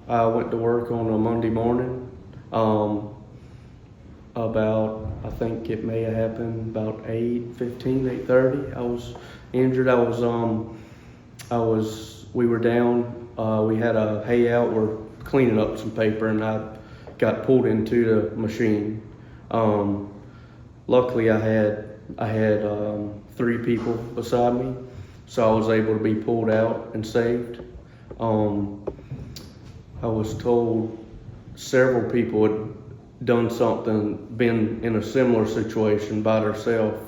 I went to work on a Monday morning. About, I think it may have happened about 8:30. I was injured. We were down. We had a hay out. We're cleaning up some paper, and I got pulled into the machine. Luckily, I had 3 people beside me, so I was able to be pulled out and saved. I was told several people had done something, been in a similar situation by themselves,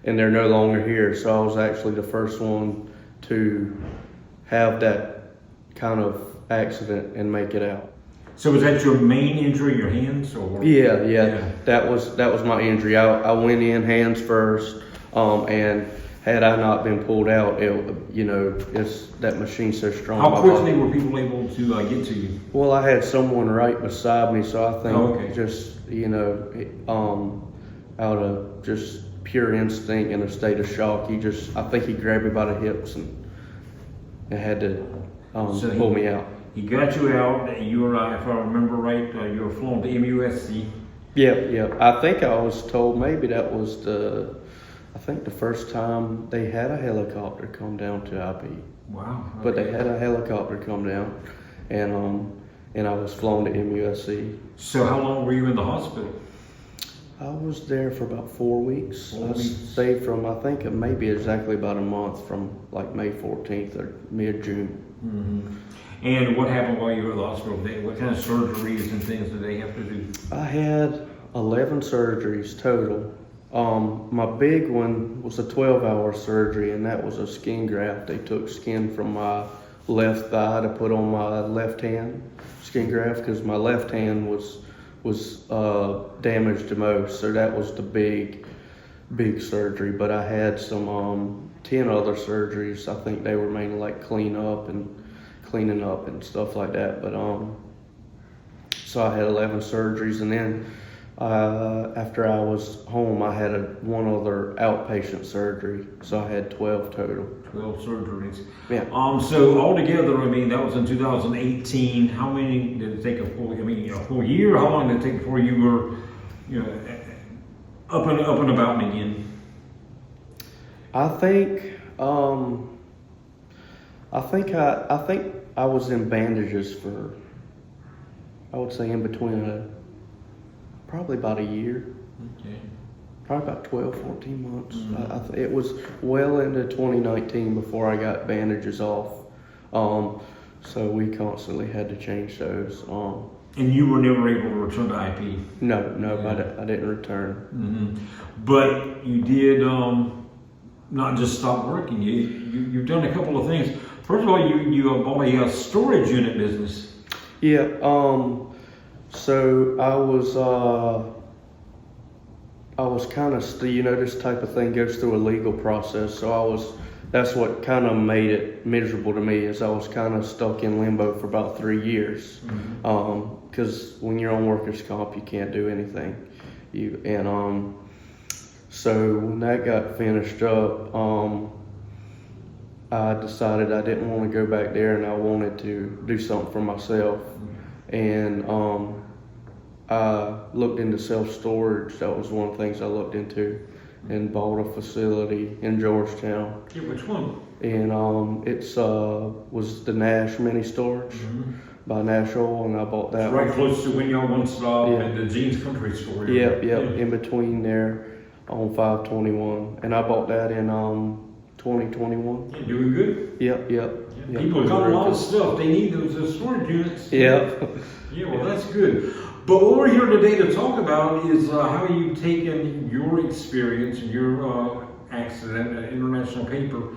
and they're no longer here. So I was actually the first one to have that kind of accident and make it out. So was that your main injury, your hands, or? Yeah. That was my injury. I went in hands first, and had I not been pulled out, it's that machine's so strong. How quickly were people able to get to you? Well, I had someone right beside me, so I think okay. Out of just pure instinct and a state of shock, I think he grabbed me by the hips and had to pull me out. He got you out. You were, if I remember right, you were flown to MUSC. Yep. I think I was told maybe that was the first time they had a helicopter come down to IP. Wow. Okay. But they had a helicopter come down, and I was flown to MUSC. So how long were you in the hospital? I was there for about 4 weeks. I stayed from, I think it may be exactly about a month, from like May 14th or mid-June. Mm-hmm. And what happened while you were in the hospital? What kind of surgeries and things did they have to do? I had 11 surgeries total. My big one was a 12-hour surgery, and that was a skin graft. They took skin from my left thigh to put on my left hand, skin graft, because my left hand was damaged the most. So that was the big surgery. But I had some 10 other surgeries. I think they were mainly like cleaning up and stuff like that. But so I had 11 surgeries, and then after I was home, I had one other outpatient surgery, so I had 12 total. 12 surgeries. Yeah. So altogether, I mean, that was in 2018. How many did it take a full year? How long did it take before you were, up and about again? I think I was in bandages for, I would say, in between probably about a year. Okay. Probably about 12, 14 months. Mm-hmm. It was well into 2019 before I got bandages off. So we constantly had to change those. And you were never able to return to IP? No, I didn't return. Mm-hmm. But you did not just stop working. You've done a couple of things. First of all, you bought a storage unit business. Yeah. So I was kind of, this type of thing goes through a legal process. So that's what kind of made it miserable to me, is I was kind of stuck in limbo for about 3 years. Mm-hmm. Because when you're on workers' comp, you can't do anything. So when that got finished up, I decided I didn't want to go back there, and I wanted to do something for myself. And I looked into self-storage. That was one of the things I looked into, and bought a facility in Georgetown. Yeah, which one? And it's was the Nash Mini Storage by Nash Oil, and I bought that. It's right one. close to When Y'all One Stop and the Jeans Country Store. Yep, in between there on 521, and I bought that in 2021. Yeah, doing good. Yep. People got a lot of stuff. They need those storage units. Yep. Yeah, well, that's good. But what we're here today to talk about is how you've taken your experience, your accident at International Paper,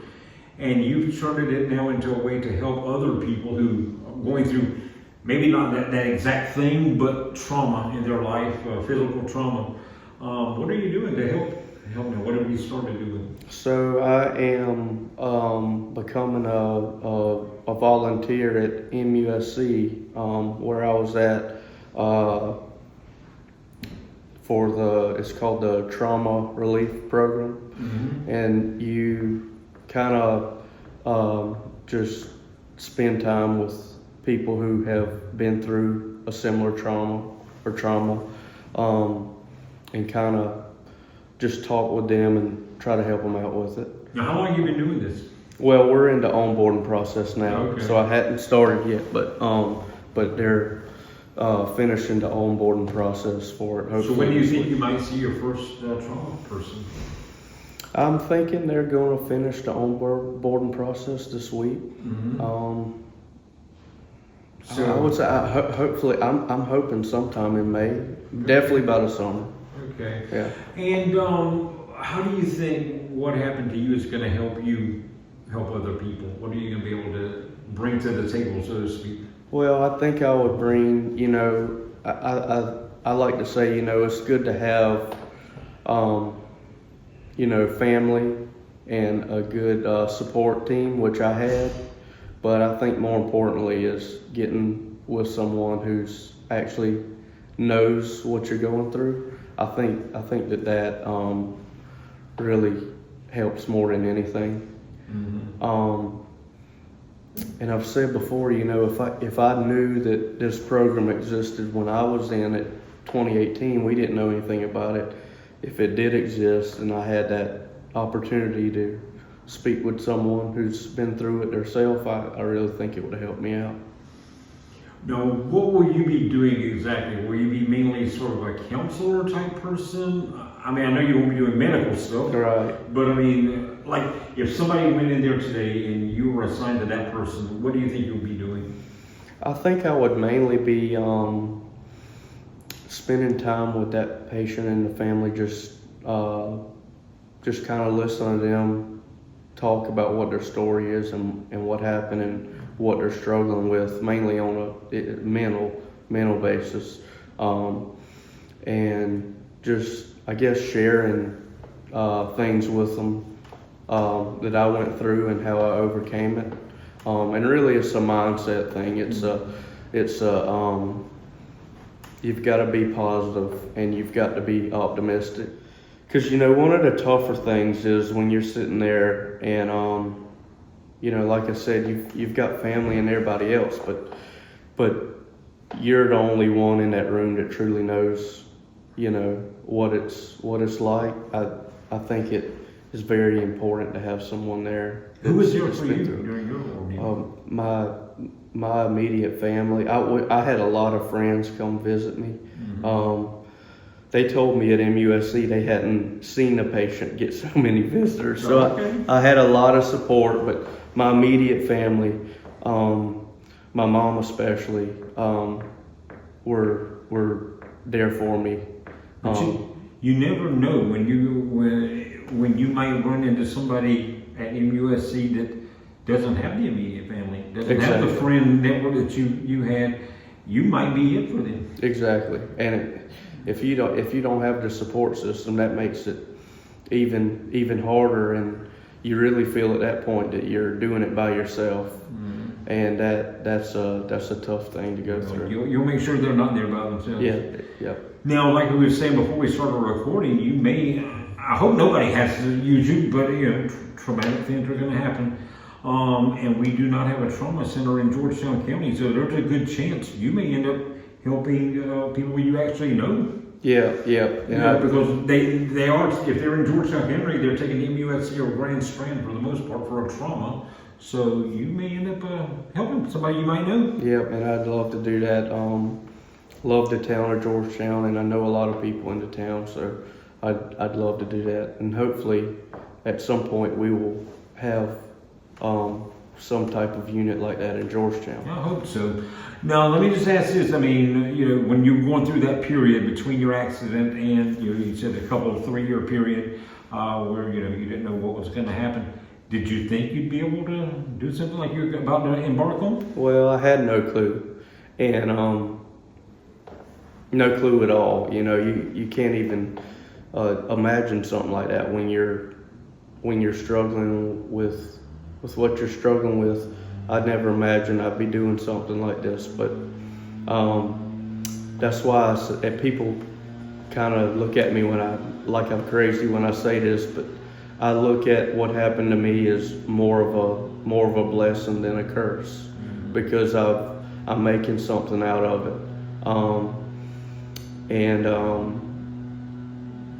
and you've turned it now into a way to help other people who are going through maybe not that exact thing, but trauma in their life, physical trauma. What are you doing to help me? What have you started doing? So I am becoming a volunteer at MUSC, where I was at it's called the Trauma Relief Program. Mm-hmm. And you kind of just spend time with people who have been through a similar trauma, and kind of just talk with them and try to help them out with it. Now, how long have you been doing this? Well, we're in the onboarding process now, Okay. so I hadn't started yet, but they're finishing the onboarding process for it. So when do you think you might see your first trauma person? I'm thinking they're going to finish the onboarding process this week. Mm-hmm. I would say hopefully I'm hoping sometime in May, definitely by the summer. Okay. Yeah. And how do you think what happened to you is going to help you help other people? What are you going to be able to bring to the table, so to speak? Well, I think I would bring, I like to say, it's good to have, family and a good support team, which I had. But I think more importantly is getting with someone who's actually knows what you're going through. I think that really helps more than anything. Mm-hmm. And I've said before, if I knew that this program existed when I was in it, 2018, we didn't know anything about it. If it did exist and I had that opportunity to speak with someone who's been through it themselves, I really think it would have helped me out. Now, what will you be doing exactly? Will you be mainly sort of a counselor type person? I mean, I know you won't be doing medical stuff. Right. But I mean, like, if somebody went in there today and you were assigned to that person, what do you think you'll be doing? I think I would mainly be spending time with that patient and the family, just kind of listening to them talk about what their story is and what happened and what they're struggling with, mainly on a mental basis, and just, I guess, sharing things with them that I went through and how I overcame it. And really, it's a mindset thing. You've got to be positive and you've got to be optimistic. Because, one of the tougher things is when you're sitting there and, like I said, you've got family and everybody else, but you're the only one in that room that truly knows, what it's like. I think it is very important to have someone there. Who was there for you during your ordeal? My immediate family. I had a lot of friends come visit me. Mm-hmm. They told me at MUSC they hadn't seen a patient get so many visitors. So okay. I had a lot of support, but my immediate family, my mom especially, were there for me. But you never know when you might run into somebody at MUSC that doesn't have the immediate family, doesn't have the friend network that you had. You might be it for them. Exactly, and if you don't have the support system, that makes it even harder, and you really feel at that point that you're doing it by yourself, and that's a tough thing to go through. You'll make sure they're not there by themselves. Yeah. Now, like we were saying before we started recording, you may, I hope nobody has to use you, but traumatic things are going to happen. And we do not have a trauma center in Georgetown County, so there's a good chance you may end up helping people you actually know. Yeah. Because they are, if they're in Georgetown County, they're taking MUSC or Grand Strand for the most part for a trauma. So you may end up helping somebody you might know. Yeah, and I'd love to do that. Love the town of Georgetown, and I know a lot of people in the town, so I'd love to do that. And hopefully, at some point, we will have some type of unit like that in Georgetown. I hope so. Now, let me just ask this. I mean, when you're going through that period between your accident and, you said a couple of 3-year period where, you didn't know what was going to happen. Did you think you'd be able to do something like you're about to embark on? Well, I had no clue. And no clue at all. You can't even imagine something like that when you're struggling with what you're struggling with. I'd never imagined I'd be doing something like this, but that's why people kind of look at me like I'm crazy when I say this, but I look at what happened to me as more of a blessing than a curse, because I'm making something out of it. And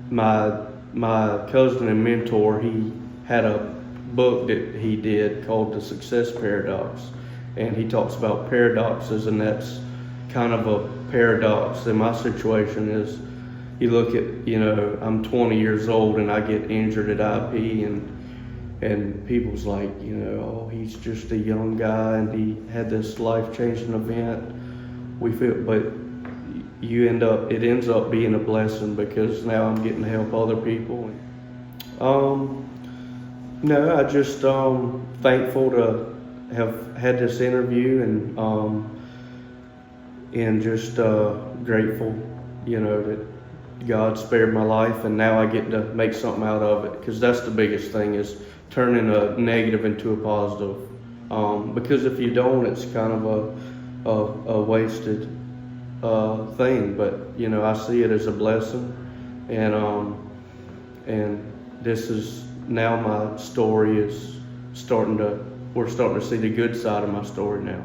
my cousin and mentor, he had a book that he did called The Success Paradox, and he talks about paradoxes, and that's kind of a paradox in my situation. Is you look at, I'm 20 years old and I get injured at IP, and people's like, oh, he's just a young guy and he had this life-changing event. We feel, but it ends up being a blessing, because now I'm getting to help other people. No, I just thankful to have had this interview, and just grateful, that God spared my life, and now I get to make something out of it, because that's the biggest thing, is turning a negative into a positive. Because if you don't, it's kind of a wasted thing. But I see it as a blessing, and this is now my story is we're starting to see the good side of my story now.